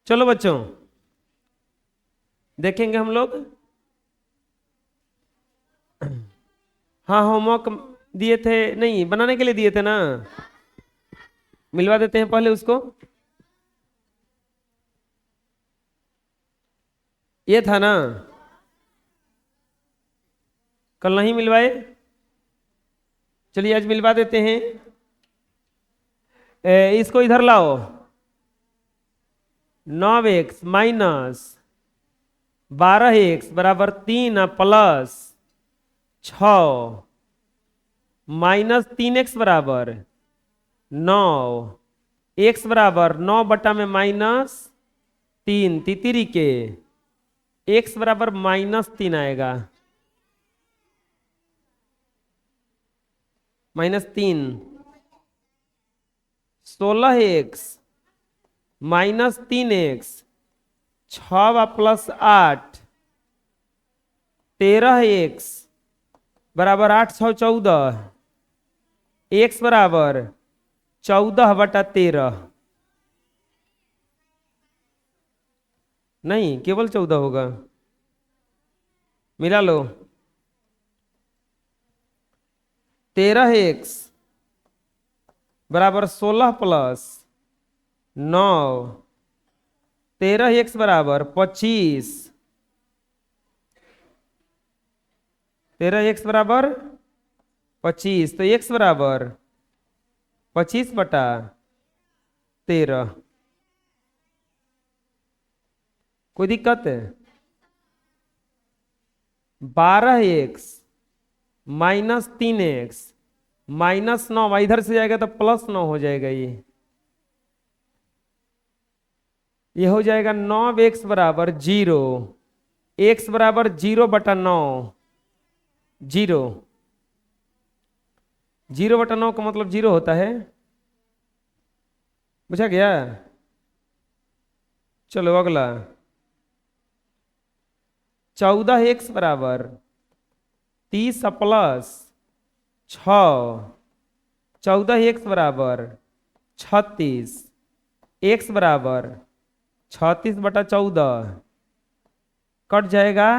चलो बच्चों देखेंगे हम लोग। हाँ होमवर्क दिए थे, नहीं बनाने के लिए दिए थे ना, मिलवा देते हैं पहले उसको। ये था ना, कल नहीं मिलवाए, चलिए आज मिलवा देते हैं। इसको इधर लाओ। 9x - 12x बराबर 3 प्लस 6 -3x बराबर 9। x बराबर 9/में -3 तितिरी के x बराबर -3 आएगा। -3 16x -3x 6 + 8 13x बराबर 8 × 6 = 14। x बराबर 14/13, नहीं केवल 14 होगा, मिला लो। 13x बराबर 16 + 9, 13x बराबर 25, 13x बराबर 25, तो x बराबर 25/13। कोई दिक्कत है? 12x -3x -9 इधर से जाएगा तो +9 हो जाएगा। ये हो जाएगा 9x बराबर 0, x बराबर 0/9, 0 0/9 का मतलब 0 होता है, बुझा गया? चलो अगला। 14x बराबर 30 + 6, 14x बराबर 36, x बराबर 36/14 कट जाएगा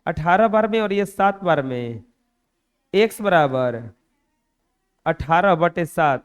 18 बार में और ये 7 बार में। x बराबर 18/7।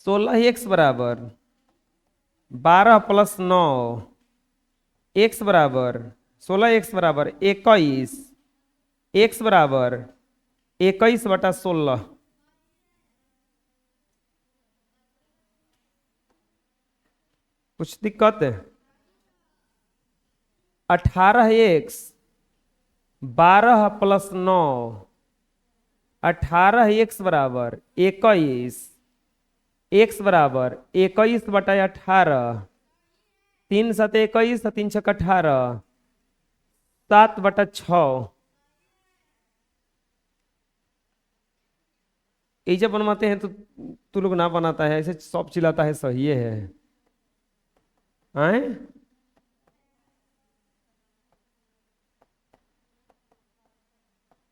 16x बराबर 12 + 9, x बराबर 16x बराबर 21, x बराबर 21/16। कुछ दिक्कत है? 18x 12 + 9, 18x बराबर 21, x बराबर 21/18, 3 × 7 = 21, 3 × 6 = 18, 7/6। ये जब बनवाते हैं तो तू लोग ना बनाता है, ऐसे सब चिल्लाता है सही है। आए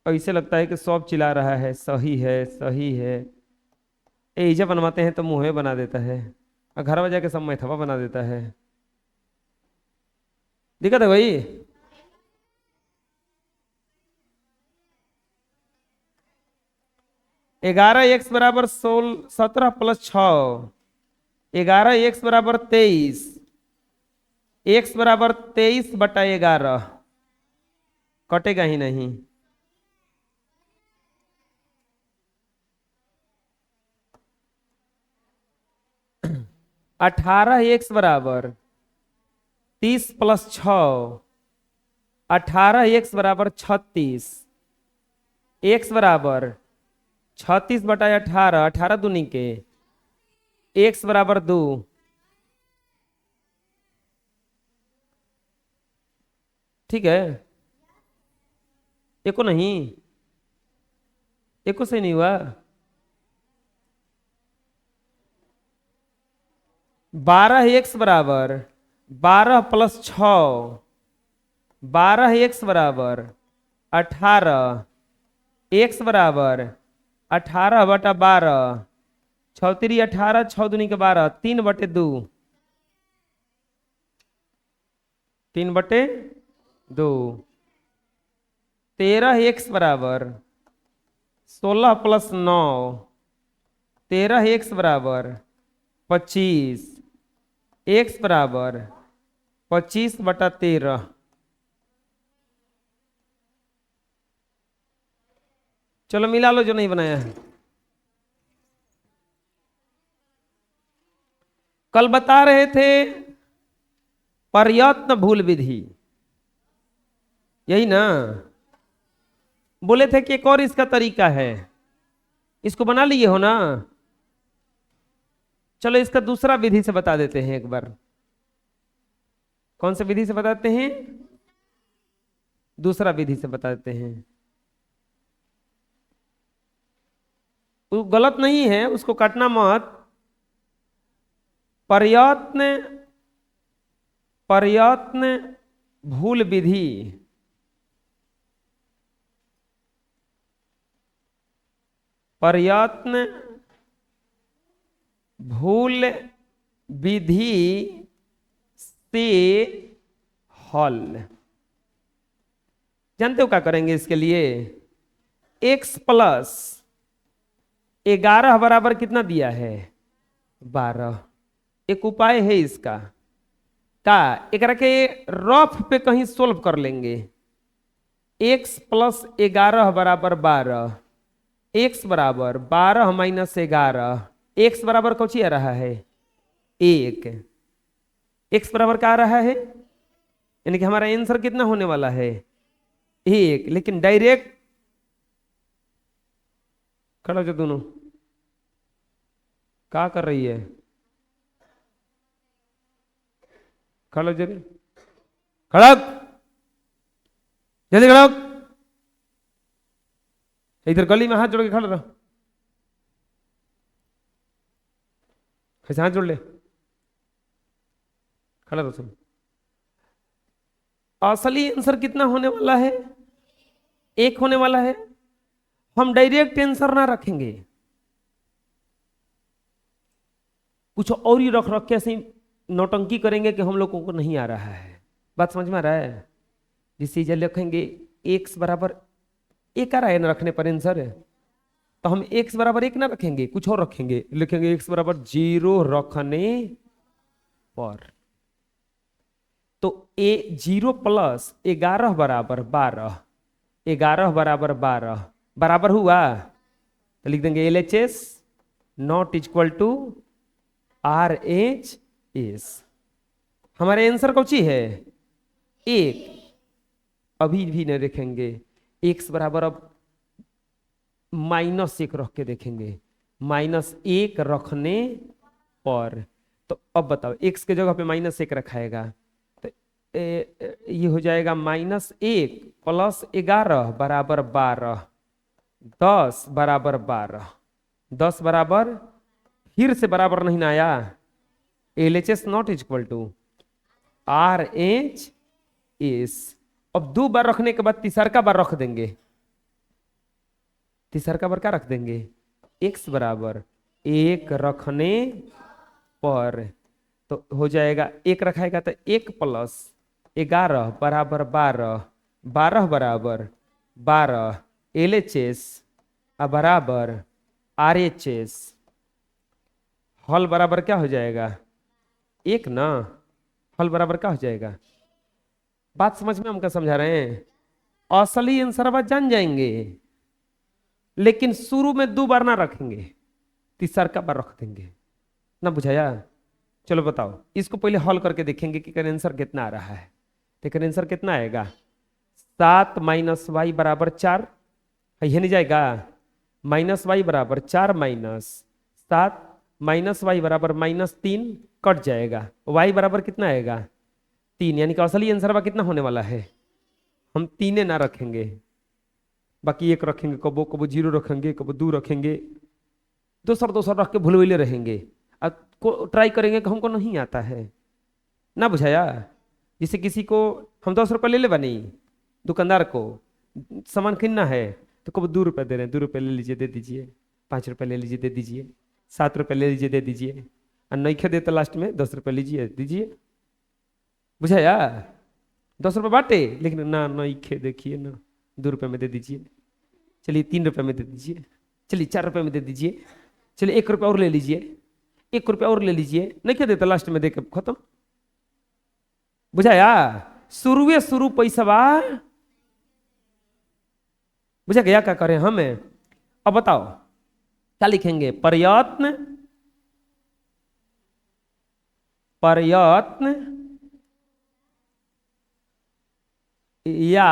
ऐसे लगता है कि सब चिल्ला रहा है सही है सही है। जब बनवाते हैं तो मुंह बना देता है और घर में जाके सब मैथवा बना देता है। दिक्कत है भाई। 11x बराबर 17 + 6, 11x बराबर 23, x बराबर 23/11 कटेगा ही नहीं। 18x बराबर 30 + 6, 18x बराबर 36, x बराबर 36/18, 18 दूनी के x बराबर 2। ठीक है, एको नहीं, एको से नहीं हुआ। 12x बराबर 12 + 6, 12x बराबर 18, x बराबर 18/12, छौ तिरी 18, 6 दूनी के 12, 3/2, 3/2। 13x बराबर 16 + 9, 13x बराबर 25, x बराबर 25/13। चलो मिला लो जो नहीं बनाया है। कल बता रहे थे प्रयत्न भूल विधि, यही ना? बोले थे कि एक और इसका तरीका है, इसको बना लिए हो ना? चलो इसका दूसरा विधि से बता देते हैं एक बार। कौन से विधि से बताते हैं? दूसरा विधि से बताते हैं। वो गलत नहीं है, उसको काटना मत। प्रयत्न प्रयत्न भूल विधि, प्रयत्न भूल विधि से हल। जानते हो क्या करेंगे इसके लिए? x + 11 बराबर कितना दिया है? 12। एक उपाय है इसका, का एकरा के रफ पे कहीं सोल्व कर लेंगे। x + 11 बराबर 12, x बराबर 12 - 11, x बराबर कौची आ रहा है? 1। x बराबर क्या आ रहा है? यानी कि हमारा आंसर कितना होने वाला है? 1। लेकिन डायरेक्ट खड़ा जो दोनों क्या कर रही है? खड़ा जल्दी, खड़क, जल्दी खड़क। इधर गली में हाथ जोड़ के खड़ा रहो, ऐसे हाथ जोड़ ले, खड़ा रहो। सब असली आंसर कितना होने वाला है? 1 होने वाला है। हम डायरेक्ट आंसर ना रखेंगे, कुछ और ही रख रख के ऐसे नौटंकी करेंगे कि हम लोगों को नहीं आ रहा है। बात समझ में आ रहा है? जिससे जब लिखेंगे x बराबर 1 आ रहा है ना रखने पर आंसर, तो हम x बराबर 1 ना रखेंगे, कुछ और रखेंगे, लिखेंगे x बराबर 0 रखने पर। तो 0 + 11 बराबर 12, 11 बराबर 12 बराबर हुआ, तो लिख देंगे LHS not equal to RHS। हमारे आंसर कौची है? 1। अभी भी नहीं देखेंगे, x बराबर अब -1 रख के देखेंगे, -1 रखने पर। तो अब बताओ x के जगह पे -1 रखाएगा, तो ये हो जाएगा -1 + 11 बराबर 12, 10 बराबर 12, 10 बराबर, फिर से बराबर नहीं ना आया, LHS not equal to RHS। अब 2 बार रखने के बाद तीसरा बार रख देंगे, तीसरा बार क्या रख देंगे? x बराबर 1 रखने पर। तो हो जाएगा 1 रखाएगा तो 1 + 11 बराबर 12, 12 बराबर 12, LHS बराबर RHS। हल बराबर क्या हो जाएगा? 1 ना। हल बराबर क्या हो जाएगा? बात समझ में हमको समझा रहे हैं? असली आंसर बात जान जाएंगे, लेकिन शुरू में 2 बार ना रखेंगे, तीसरा बार रख देंगे ना। बुझाया? चलो बताओ, इसको पहले हल करके देखेंगे कि आंसर कितना आ रहा है। तो आंसर कितना आएगा? 7 - y बराबर 4, ये नहीं जाएगा? -y बराबर 4 - 7, -y बराबर -3 कट जाएगा, y बराबर कितना आएगा? 3। यानी कि असली आंसर कितना होने वाला है? हम 3 ना रखेंगे, बाकी 1 रखेंगे, कबो कबो 0 रखेंगे, कबो 2 रखेंगे, दोसर रख के भूलवैले रहेंगे। अब को ट्राई करेंगे कि हमको नहीं आता है ना। बुझाया? जैसे किसी को हम 10 रुपये ले ले बनी, दुकानदार को सामान खरीदना है, तो कब 2 रुपये दे रहे हैं, 2 रुपये ले लीजिए दे दीजिए, 5 रुपये ले लीजिए दे दीजिए, 7 रुपये ले लीजिए, दे दीजिए। और नहीं दे तो लास्ट में 10 रुपये लीजिए, दीजिए। बुझाया? 10 रुपये बांटे, लेकिन ना नहीं देखिए ना, 2 रुपये में दे दीजिए। चलिए 3 रुपये में दे दीजिए। चलिए 4 रुपये में दे दीजिए। चलिए 1 रुपया और ले लीजिए, 1 रुपया और ले लीजिए। नहीं देता लास्ट में देके खत्म। बुझाया? शुरू पैसा बुझा गया? क्या करें हमें? अब बताओ क्या लिखेंगे? प्रयत्न, प्रयत्न या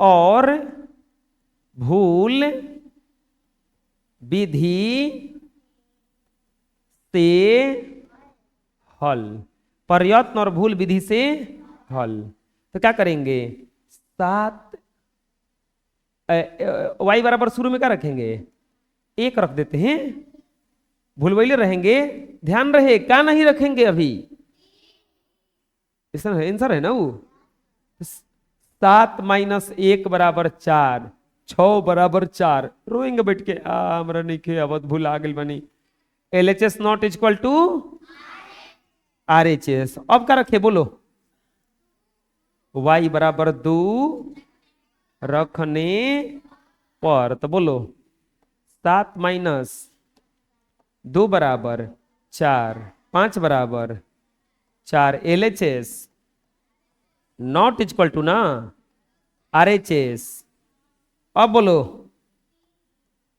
और भूल विधि से हल। प्रयत्न और भूल विधि से हल। तो क्या करेंगे? 7 y बराबर शुरू में क्या रखेंगे? 1 रख देते हैं। भूलवैले रहेंगे, ध्यान रहे क्या नहीं रखेंगे अभी। आंसर है ना वो। 7 - 1 = 4, 6 = 4। रोएंगे बैठ के, हमरा नहीं खे अब भूल आ गई बनी। LHS not equal to RHS। अब क्या रखे बोलो? y बराबर 2 रखने पर, तो बोलो 7 - 2 = 4, 5 = 4। LHS नॉट इक्वल टू ना RHS। अब बोलो,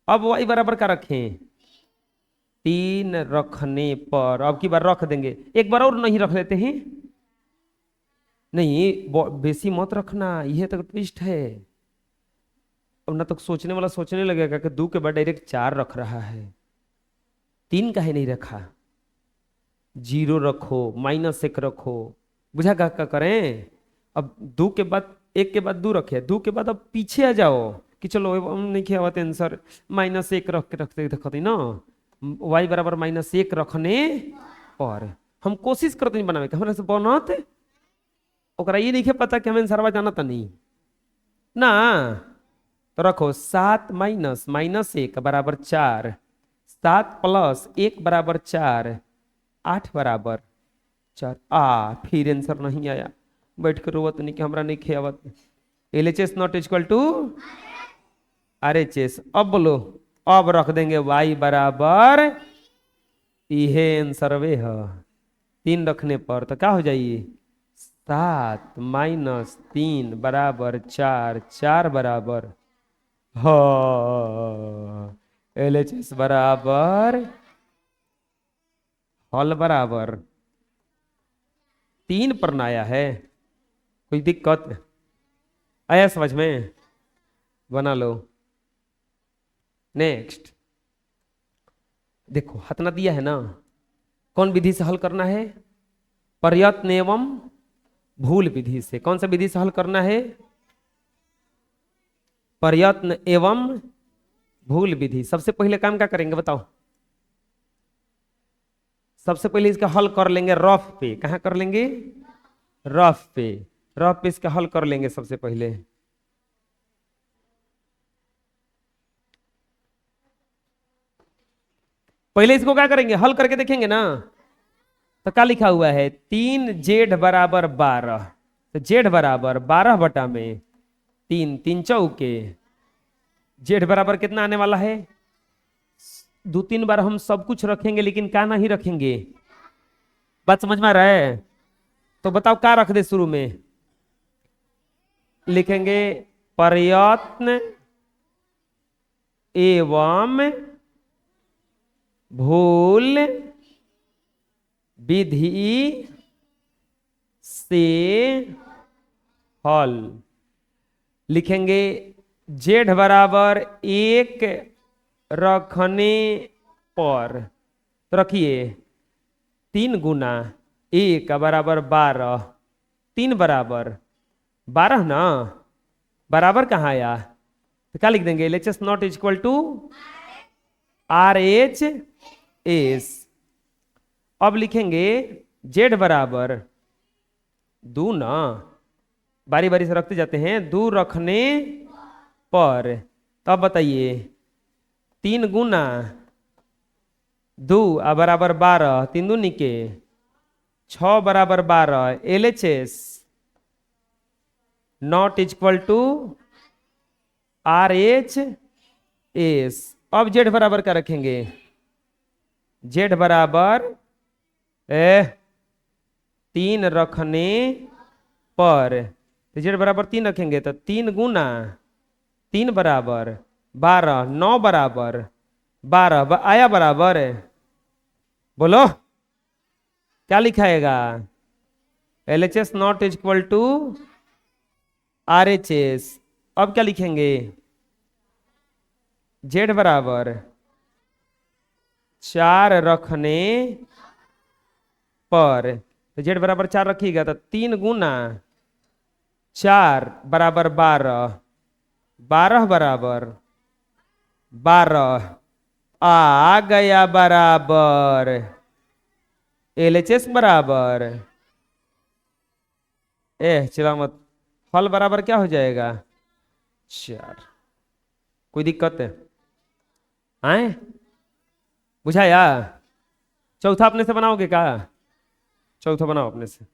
अब y बराबर क्या रखें? 3 रखने पर। अब की बार रख देंगे, एक बार और नहीं रख लेते हैं? नहीं बेसी मत रखना, यह तो ट्विस्ट है। अब ना तो सोचने वाला सोचने लगेगा कि 2 के बाद डायरेक्ट 4 रख रहा है, 3 काहे नहीं रखा? 0 रखो, -1 रखो। बुझा क्या करें? अब 2 के बाद 1 के बाद 2 रखे, 2 के बाद अब पीछे आ जाओ कि चलो हम नहीं किया आंसर। -1 रख के रखते देखते ना, y बराबर -1 रखने पर। हम कोशिश करते नहीं बनावे, हमारे से बनत ओकरा ये नहीं पता कि हमें सरवा जाना तो नहीं ना। तो रखो 7 - -1 = 4, 7 + 1 = 4, 8 = 4। फिर आंसर नहीं आया। बैठ कर रोवत नहीं कि हमरा नहीं खेवत। LHS not equal to RHS। अब बोलो, अब रख देंगे y बराबर, यह आंसर वे है 3 रखने पर। तो क्या हो जाइए? 7 - 3 = 4, 4 बराबर LHS बराबर हल बराबर 3 पर ना आया है। कोई दिक्कत आया समझ में? बना लो। नेक्स्ट देखो, हतना दिया है ना, कौन विधि से हल करना है? प्रयत्न एवं भूल विधि से। कौन सा विधि से हल करना है? प्रयत्न एवं भूल विधि। सबसे पहले काम क्या करेंगे बताओ? सबसे पहले इसका हल कर लेंगे रफ पे। कहां कर लेंगे? रफ पे। रफ पे इसका हल कर लेंगे सबसे पहले। पहले इसको क्या करेंगे? हल करके देखेंगे ना। तो क्या लिखा हुआ है? 3z = 12। तो z बराबर 12 बटा में 3, 3 चौके। z बराबर कितना आने वाला है? 2-3 बार हम सब कुछ रखेंगे, लेकिन क्या नहीं रखेंगे? बात समझ में आ रहा है? तो बताओ क्या रख दे शुरू में? लिखेंगे प्रयत्न एवं भूल विधि से हल। लिखेंगे z बराबर 1 रखने पर। तो रखिए 3 गुना 1 = 12, 3 बराबर 12 ना। बराबर कहाँ आया? तो क्या लिख देंगे? LHS not equal to RHS। अब लिखेंगे z बराबर 2 ना, बारी बारी से रखते जाते हैं। 2 रखने पर। तब बताइए 3 गुना दो आ बराबर 12, तीन दूनी के 6 बराबर 12, LHS not equal to RHS। अब जेड बराबर क्या रखेंगे? जेड बराबर 3 रखने पर, तो जेड बराबर 3 रखेंगे तो 3 गुना 3 बराबर 12, 9 बराबर 12 आया बराबर, बोलो क्या लिखाएगा? LHS not equal to RHS। अब क्या लिखेंगे? जेड बराबर 4 रखने पर, तो जेड बराबर 4 रखिएगा तो 3 गुना 4 बराबर 12, 12 बराबर 12 आ गया बराबर LHS बराबर चला मत, फल बराबर क्या हो जाएगा? 4। कोई दिक्कत है आए? बुझाया? चौथा अपने से बनाओगे क्या? चौथा बनाओ अपने से।